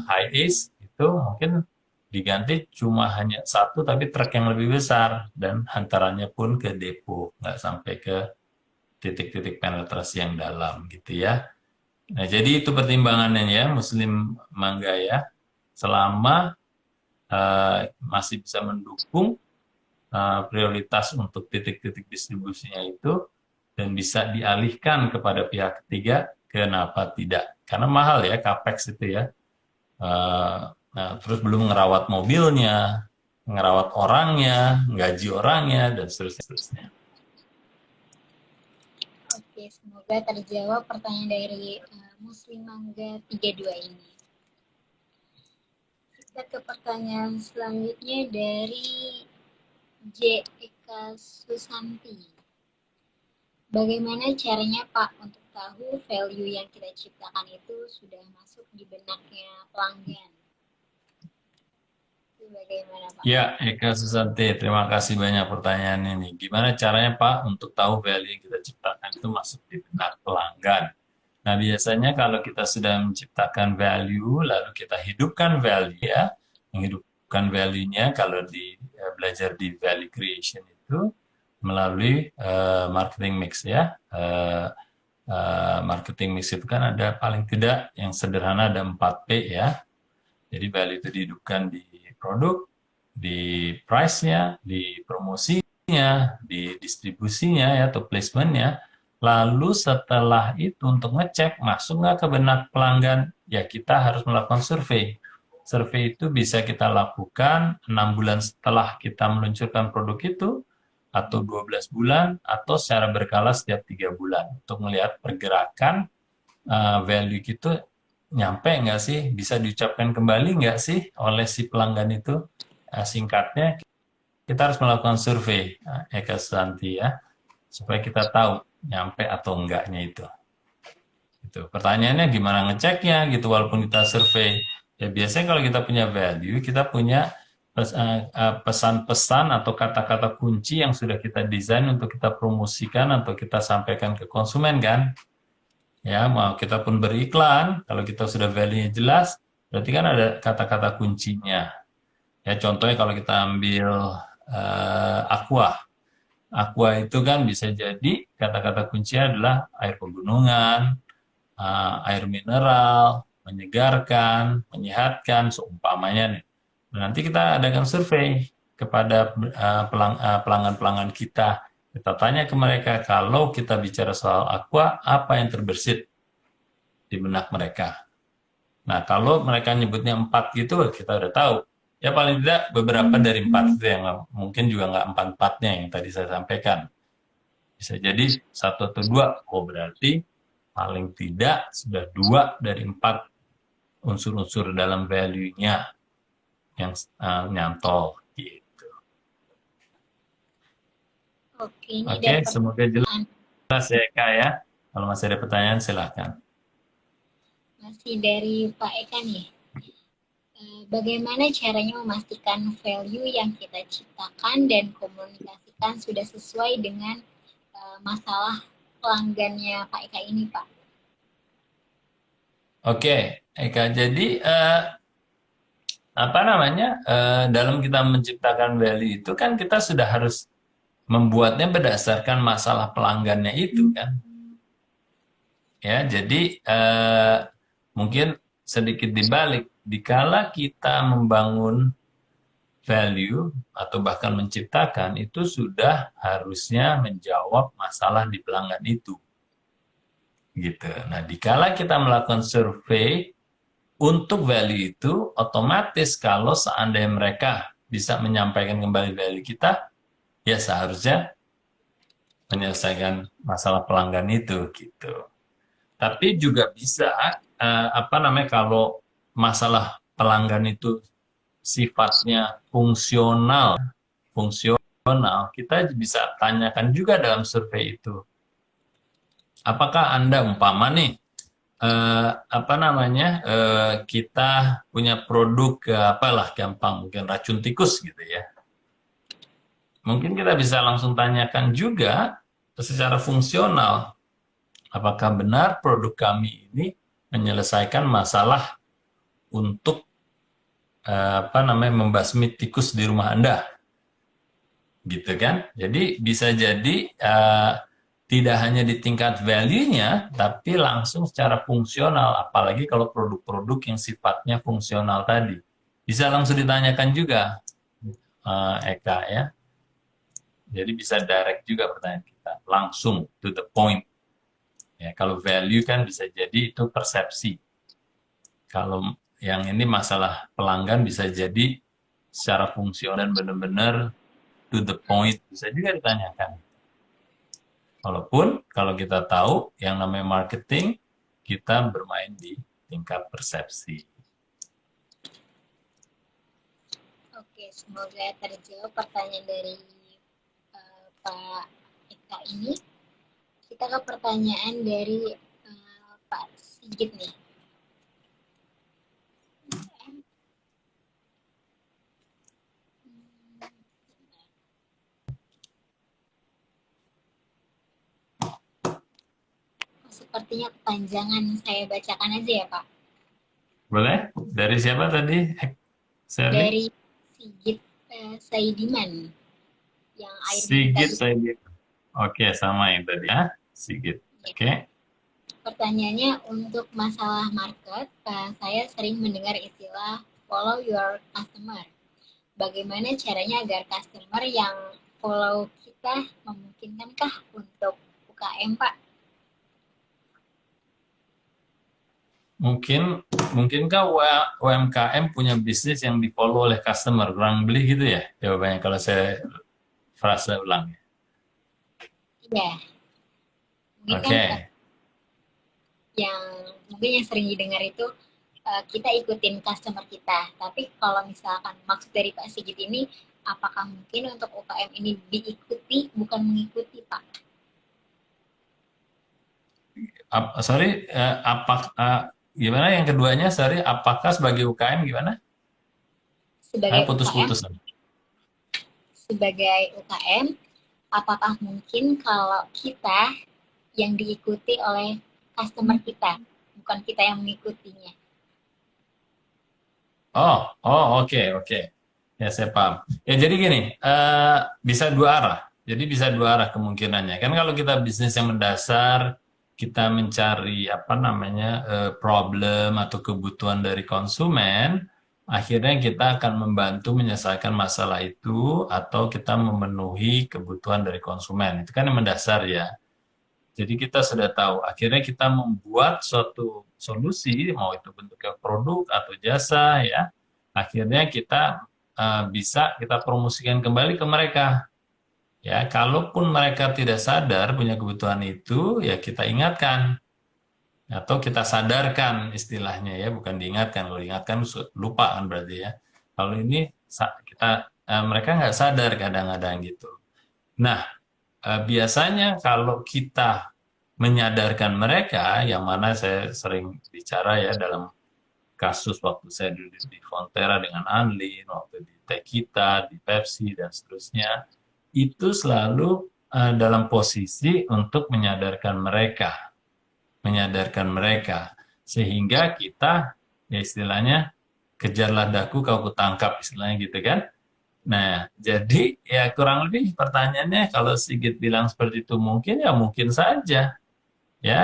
high ace itu mungkin diganti cuma hanya satu tapi truk yang lebih besar dan hantarannya pun ke depo, nggak sampai ke titik-titik penetrasi yang dalam gitu ya. Nah, jadi itu pertimbangannya ya Muslim Mangga ya. Selama masih bisa mendukung prioritas untuk titik-titik distribusinya itu dan bisa dialihkan kepada pihak ketiga, kenapa tidak? Karena mahal ya capex itu ya. Nah, terus belum ngerawat mobilnya, ngerawat orangnya, gaji orangnya, dan seterusnya. Oke, Oke, semoga terjawab pertanyaan dari Muslim Mangga 32 ini. Kita ke pertanyaan selanjutnya dari J. Eka Susanti. Bagaimana caranya Pak untuk tahu value yang kita ciptakan itu sudah masuk di benaknya pelanggan? Itu bagaimana Pak? Ya, Eka Susanti, terima kasih banyak pertanyaan ini. Gimana caranya Pak untuk tahu value yang kita ciptakan itu masuk di benak pelanggan? Nah, biasanya kalau kita sudah menciptakan value, lalu kita hidupkan value ya, menghidupkan value-nya kalau belajar di value creation itu melalui marketing mix ya. Marketing mix itu kan ada paling tidak yang sederhana ada 4P ya. Jadi value itu dihidupkan di produk, di price-nya, di promosinya, di distribusinya ya, atau placement-nya. Lalu setelah itu untuk ngecek masuk nggak ke benak pelanggan, ya kita harus melakukan survei. Survei itu bisa kita lakukan 6 bulan setelah kita meluncurkan produk itu, atau 12 bulan, atau secara berkala setiap 3 bulan. Untuk melihat pergerakan value itu nyampe nggak sih, bisa diucapkan kembali nggak sih oleh si pelanggan itu. Singkatnya, kita harus melakukan survei, Eka Susanti ya, supaya kita tahu nyampe atau enggaknya itu. Pertanyaannya gimana ngeceknya gitu, walaupun kita survei. Ya biasanya kalau kita punya value, kita punya pesan-pesan atau kata-kata kunci yang sudah kita desain untuk kita promosikan atau kita sampaikan ke konsumen kan. Ya, mau kita pun beriklan, kalau kita sudah value-nya jelas, berarti kan ada kata-kata kuncinya. Ya, contohnya kalau kita ambil Aqua. Aqua itu kan bisa jadi kata-kata kuncinya adalah air pegunungan, air mineral, menyegarkan, menyehatkan, seumpamanya nih. Nanti kita adakan survei kepada pelanggan-pelanggan kita. Kita tanya ke mereka, kalau kita bicara soal Aqua, apa yang terbersit di benak mereka? Nah, kalau mereka nyebutnya 4 gitu, kita udah tahu. Ya paling tidak beberapa dari 4 itu yang mungkin juga nggak 4-4-nya yang tadi saya sampaikan. Bisa jadi 1 atau 2, oh berarti paling tidak sudah 2 dari 4 unsur-unsur dalam value-nya yang nyantol gitu. Oke, semoga jelas ya Kak ya. Kalau masih ada pertanyaan silahkan. Masih dari Pak Eka nih. Bagaimana caranya memastikan value yang kita ciptakan dan komunikasikan sudah sesuai dengan masalah pelanggannya Pak Eka ini, Pak? Oke, Eka. Jadi dalam kita menciptakan value itu kan kita sudah harus membuatnya berdasarkan masalah pelanggannya itu kan. Ya, jadi mungkin sedikit dibalik, dikala kita membangun value atau bahkan menciptakan itu sudah harusnya menjawab masalah di pelanggan itu. Gitu. Nah, dikala kita melakukan survei untuk value itu, otomatis kalau seandainya mereka bisa menyampaikan kembali value kita, ya seharusnya menyelesaikan masalah pelanggan itu gitu. Tapi juga bisa kalau masalah pelanggan itu sifatnya fungsional, kita bisa tanyakan juga dalam survei itu. Apakah Anda umpama nih kita punya produk apalah gampang mungkin racun tikus gitu ya. Mungkin kita bisa langsung tanyakan juga secara fungsional, apakah benar produk kami ini menyelesaikan masalah untuk membasmi tikus di rumah Anda, gitu kan? Jadi bisa jadi tidak hanya di tingkat value-nya, tapi langsung secara fungsional, apalagi kalau produk-produk yang sifatnya fungsional tadi. Bisa langsung ditanyakan juga, Eka ya. Jadi bisa direct juga pertanyaan kita, langsung to the point. Ya, kalau value kan bisa jadi itu persepsi. Kalau yang ini masalah pelanggan bisa jadi secara fungsional dan benar-benar to the point, bisa juga ditanyakan. Walaupun kalau kita tahu yang namanya marketing, kita bermain di tingkat persepsi. Oke, semoga terjawab pertanyaan dari Pak Eka ini. Kita ke pertanyaan dari Pak Sigit nih. Sepertinya kepanjangan, saya bacakan aja ya Pak. Boleh? Dari siapa tadi, Sherly? Dari Sigit Saidiman yang air minta Sigit itu. Saidi. Oke, sama yang tadi ya. Sigit. Ya. Oke. Pertanyaannya untuk masalah market, saya sering mendengar istilah follow your customer. Bagaimana caranya agar customer yang follow kita memungkinkankah untuk UKM, Pak? Mungkinkah UMKM punya bisnis yang di-follow oleh customer, kurang beli gitu ya? Jawabannya kalau saya frase ulang. Iya, mungkin Oke. kan yang mungkin yang sering didengar itu kita ikutin customer kita. Tapi kalau misalkan maksud dari Pak Sigit ini, apakah mungkin untuk UKM ini diikuti bukan mengikuti, Pak? Sorry, gimana yang keduanya? Sorry, apakah sebagai UKM gimana? Sebagai UKM, Putus-putus. sebagai UKM, apakah mungkin kalau kita yang diikuti oleh customer kita, bukan kita yang mengikutinya? Oke. Ya, saya paham. Ya, jadi gini, bisa dua arah. Jadi bisa dua arah kemungkinannya. Kan kalau kita bisnis yang mendasar, kita mencari apa namanya problem atau kebutuhan dari konsumen, akhirnya kita akan membantu menyelesaikan masalah itu atau kita memenuhi kebutuhan dari konsumen. Itu kan yang mendasar ya. Jadi kita sudah tahu, akhirnya kita membuat suatu solusi, mau itu bentuknya produk atau jasa ya, akhirnya kita bisa kita promosikan kembali ke mereka. Ya, kalaupun mereka tidak sadar punya kebutuhan itu, ya kita ingatkan atau kita sadarkan istilahnya ya, bukan diingatkan. Kalau diingatkan lupa kan berarti ya. Kalau ini kita mereka nggak sadar kadang-kadang gitu. Nah, biasanya kalau kita menyadarkan mereka, yang mana saya sering bicara ya dalam kasus waktu saya dulu di Fonterra dengan Anlin, waktu di Tekita, di Pepsi, dan seterusnya, itu selalu dalam posisi untuk menyadarkan mereka, sehingga kita ya istilahnya kejarlah daku kau kutangkap istilahnya gitu kan. Nah, jadi ya kurang lebih pertanyaannya kalau Sigit bilang seperti itu mungkin ya mungkin saja ya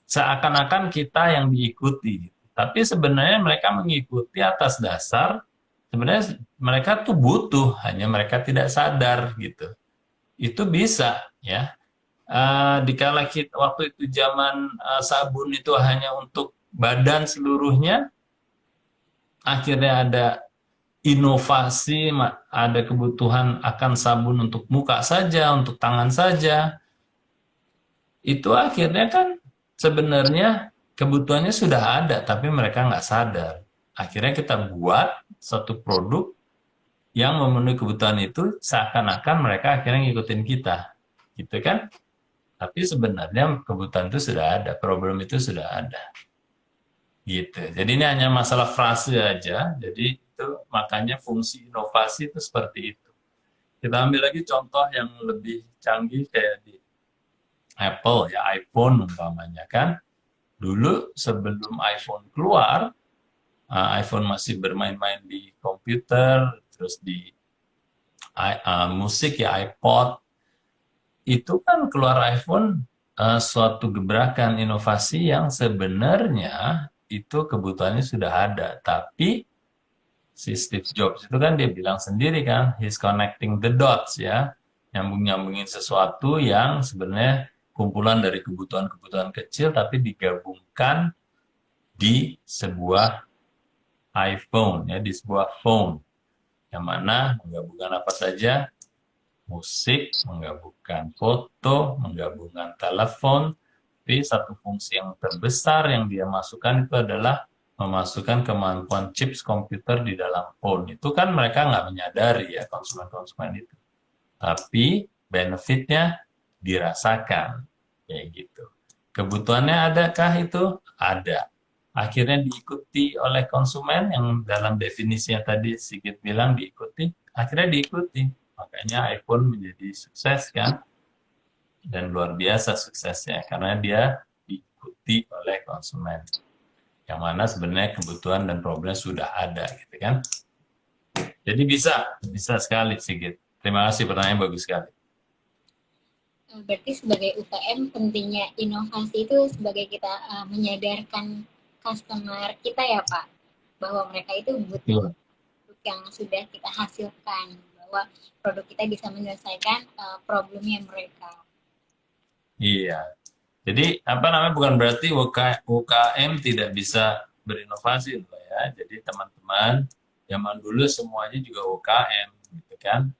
seakan-akan kita yang diikuti. Tapi sebenarnya mereka mengikuti atas dasar sebenarnya mereka tuh butuh, hanya mereka tidak sadar gitu. Itu bisa ya. Dikala kita waktu itu zaman sabun itu hanya untuk badan seluruhnya, akhirnya ada inovasi, ada kebutuhan akan sabun untuk muka saja, untuk tangan saja, itu akhirnya kan sebenarnya kebutuhannya sudah ada, tapi mereka nggak sadar. Akhirnya kita buat satu produk yang memenuhi kebutuhan itu, seakan-akan mereka akhirnya ngikutin kita, gitu kan? Tapi sebenarnya kebutuhan itu sudah ada, problem itu sudah ada, gitu. Jadi ini hanya masalah frase aja. Jadi itu makanya fungsi inovasi itu seperti itu. Kita ambil lagi contoh yang lebih canggih kayak di Apple ya, iPhone umpamanya kan. Dulu sebelum iPhone keluar, iPhone masih bermain-main di komputer, terus di musik ya iPod. Itu kan keluar iPhone suatu gebrakan inovasi yang sebenarnya itu kebutuhannya sudah ada, tapi si Steve Jobs itu kan dia bilang sendiri kan, he's connecting the dots ya, nyambung-nyambungin sesuatu yang sebenarnya kumpulan dari kebutuhan-kebutuhan kecil tapi digabungkan di sebuah iPhone ya, di sebuah phone yang mana menggabungkan apa saja, musik, menggabungkan foto, menggabungkan telepon, tapi satu fungsi yang terbesar yang dia masukkan itu adalah memasukkan kemampuan chips komputer di dalam phone. Itu kan mereka nggak menyadari ya konsumen-konsumen itu. Tapi benefitnya dirasakan, kayak gitu. Kebutuhannya adakah itu? Ada. Akhirnya diikuti oleh konsumen yang dalam definisinya tadi Sigit bilang diikuti, akhirnya diikuti. Makanya iPhone menjadi sukses kan, dan luar biasa suksesnya karena dia diikuti oleh konsumen. Yang mana sebenarnya kebutuhan dan problem sudah ada gitu kan. Jadi bisa sekali Sigit. Terima kasih, pertanyaan bagus sekali. Berarti sebagai UKM pentingnya inovasi itu sebagai kita menyadarkan customer kita ya Pak, bahwa mereka itu butuh Betul. produk yang sudah kita hasilkan, bahwa produk kita bisa menyelesaikan problemnya mereka. Iya. Jadi apa namanya, bukan berarti UKM tidak bisa berinovasi loh ya. Jadi teman-teman zaman dulu semuanya juga UKM gitu kan.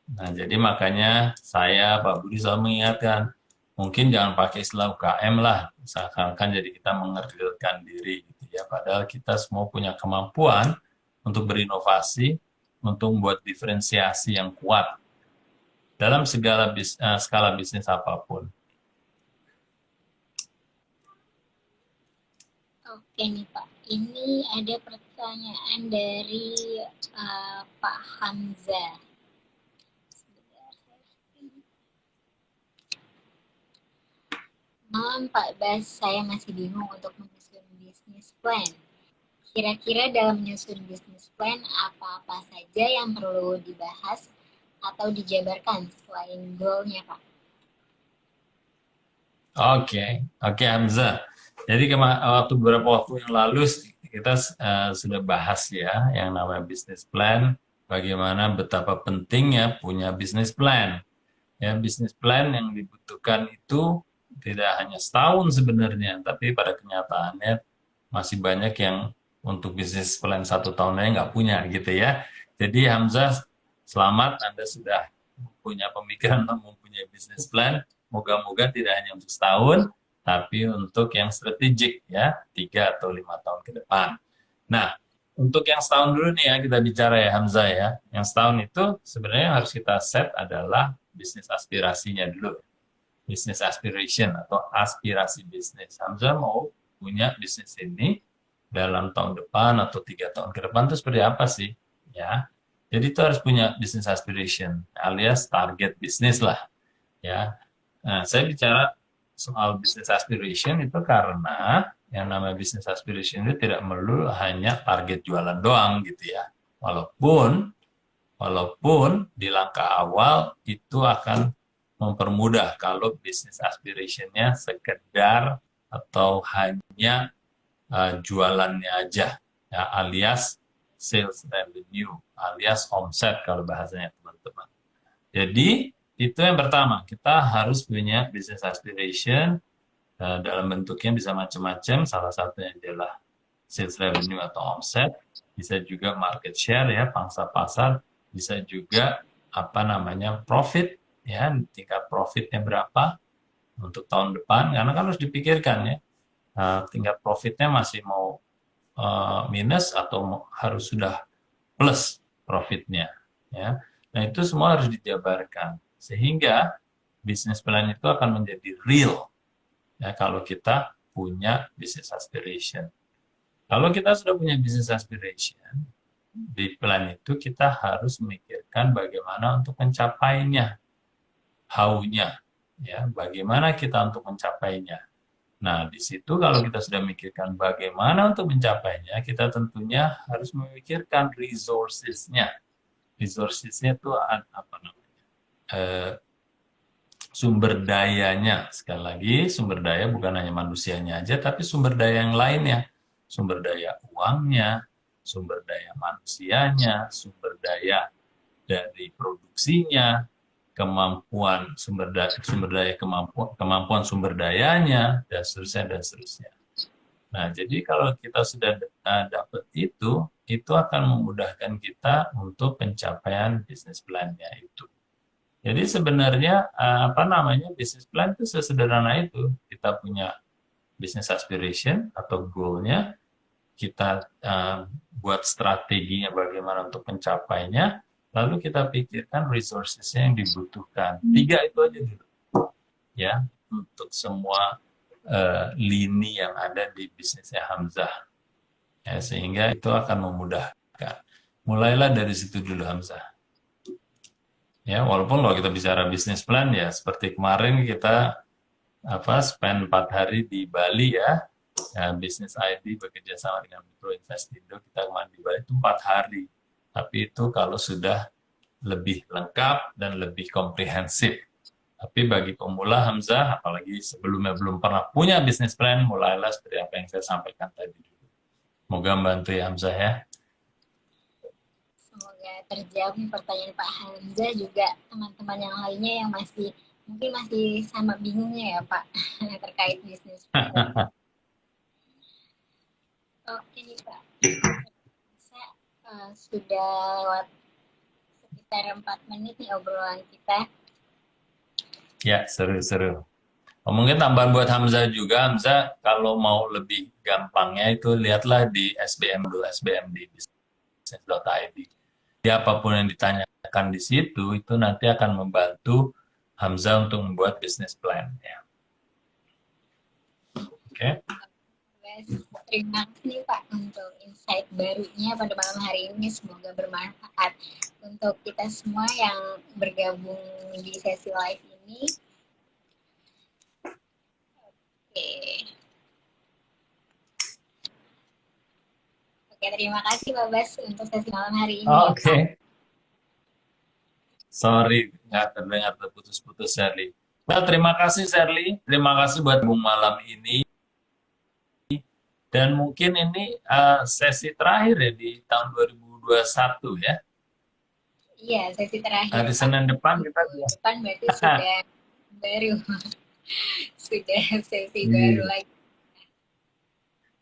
Nah, jadi makanya saya Pak Budi selalu mengingatkan, mungkin jangan pakai istilah UKM lah, misalkan jadi kita mengerdilkan diri gitu ya. Padahal kita semua punya kemampuan untuk berinovasi, untuk membuat diferensiasi yang kuat dalam segala skala bisnis apapun. Oke nih Pak, ini ada pertanyaan dari Pak Hamzah. Malam Pak Bas, saya masih bingung untuk menyusun bisnis plan. Kira-kira dalam menyusun bisnis plan, apa-apa saja yang perlu dibahas atau dijabarkan selain goalnya, Pak? Oke, Hamzah. Jadi beberapa waktu yang lalu kita sudah bahas ya yang namanya bisnis plan, bagaimana betapa pentingnya punya bisnis plan. Ya, bisnis plan yang dibutuhkan itu tidak hanya setahun sebenarnya, tapi pada kenyataannya masih banyak yang untuk bisnis plan 1 tahun aja nggak punya gitu ya. Jadi Hamzah, selamat Anda sudah punya pemikiran untuk mempunyai bisnis plan. Moga-moga tidak hanya untuk setahun, tapi untuk yang strategik ya, 3 atau 5 tahun ke depan. Nah, untuk yang setahun dulu nih ya kita bicara ya Hamzah ya. Yang setahun itu sebenarnya yang harus kita set adalah bisnis aspirasinya dulu. Bisnis aspiration atau aspirasi bisnis. Hamzah mau punya bisnis ini dalam tahun depan atau 3 tahun ke depan itu seperti apa sih? Ya, jadi itu harus punya bisnis aspiration alias target bisnis lah. Ya, nah, saya bicara soal bisnis aspiration itu karena yang namanya bisnis aspiration itu tidak melulu hanya target jualan doang gitu ya. Walaupun walaupun di langkah awal itu akan mempermudah kalau bisnis aspiration-nya sekedar atau hanya jualannya aja ya, alias sales revenue alias omset kalau bahasanya teman-teman. Jadi itu yang pertama, kita harus punya business aspiration, dalam bentuknya bisa macam-macam, salah satunya adalah sales revenue atau omset, bisa juga market share ya, pangsa pasar, bisa juga apa namanya profit ya, tingkat profitnya berapa untuk tahun depan, karena kan harus dipikirkan ya, tingkat profitnya masih mau minus atau harus sudah plus profitnya ya. Nah, itu semua harus dijabarkan sehingga bisnis plan itu akan menjadi real ya kalau kita punya business aspiration. Kalau kita sudah punya business aspiration, di plan itu kita harus memikirkan bagaimana untuk mencapainya, how-nya, ya, bagaimana kita untuk mencapainya. Nah, di situ kalau kita sudah memikirkan bagaimana untuk mencapainya, kita tentunya harus memikirkan resources-nya. Resources-nya itu apa namanya? Sumber dayanya. Sekali lagi, sumber daya bukan hanya manusianya aja, tapi sumber daya yang lainnya. Sumber daya uangnya, sumber daya manusianya, sumber daya dari produksinya, kemampuan sumber dayanya, dan seterusnya dan seterusnya. Nah, jadi kalau kita sudah dapat itu akan memudahkan kita untuk pencapaian bisnis plan-nya itu. Jadi sebenarnya apa namanya bisnis plan itu sesederhana itu. Kita punya business aspiration atau goal-nya, kita buat strateginya bagaimana untuk mencapainya, lalu kita pikirkan resources-nya yang dibutuhkan. 3 itu aja dulu, ya, untuk semua lini yang ada di bisnisnya Hamzah. Ya, sehingga itu akan memudahkan. Mulailah dari situ dulu Hamzah. Ya, walaupun kalau kita bicara bisnis plan ya seperti kemarin kita spend 4 hari di Bali ya. Bisnis ID bekerja sama dengan Mikro Investindo, kita kemarin di Bali itu 4 hari. Tapi itu kalau sudah lebih lengkap dan lebih komprehensif. Tapi bagi pemula Hamzah, apalagi sebelumnya belum pernah punya bisnis plan, mulailah seperti apa yang saya sampaikan tadi dulu. Semoga membantu ya Hamzah ya. Semoga terjawab nih pertanyaan Pak Hamzah, juga teman-teman yang lainnya yang mungkin masih sama bingungnya ya Pak terkait bisnis plan. Oke nih Pak, sudah lewat sekitar 4 menit nih obrolan kita. Ya, seru-seru. Mungkin tambahan buat Hamzah juga, Hamzah kalau mau lebih gampangnya itu lihatlah di SBM dulu, SBM di bisnis.id. Jadi apapun yang ditanyakan di situ, itu nanti akan membantu Hamzah untuk membuat bisnis plan. Ya. Oke. Terima kasih Pak untuk insight barunya pada malam hari ini. Semoga bermanfaat untuk kita semua yang bergabung di sesi live ini. Oke, terima kasih Pak Bas untuk sesi malam hari ini. Oke. Sorry, nggak terdengar terputus-putus, Sherly. Well, terima kasih, Sherly. Terima kasih buat malam ini. Dan mungkin ini sesi terakhir ya di tahun 2021 ya. Iya, sesi terakhir. Hari Senin depan kita depan berarti sudah baru. Sudah sesi baru lagi.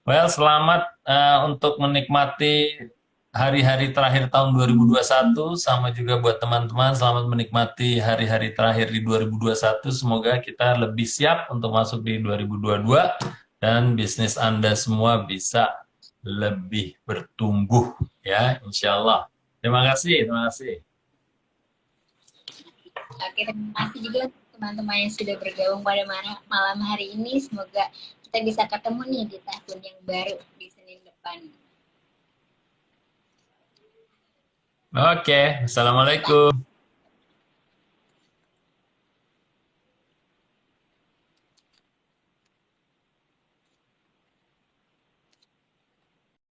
Well, selamat untuk menikmati hari-hari terakhir tahun 2021, sama juga buat teman-teman selamat menikmati hari-hari terakhir di 2021. Semoga kita lebih siap untuk masuk di 2022 dan bisnis Anda semua bisa lebih bertumbuh ya, insya Allah. Terima kasih, terima kasih. Oke, terima kasih juga teman-teman yang sudah bergabung pada malam hari ini. Semoga kita bisa ketemu nih di tahun yang baru di Senin depan. Oke, Assalamualaikum.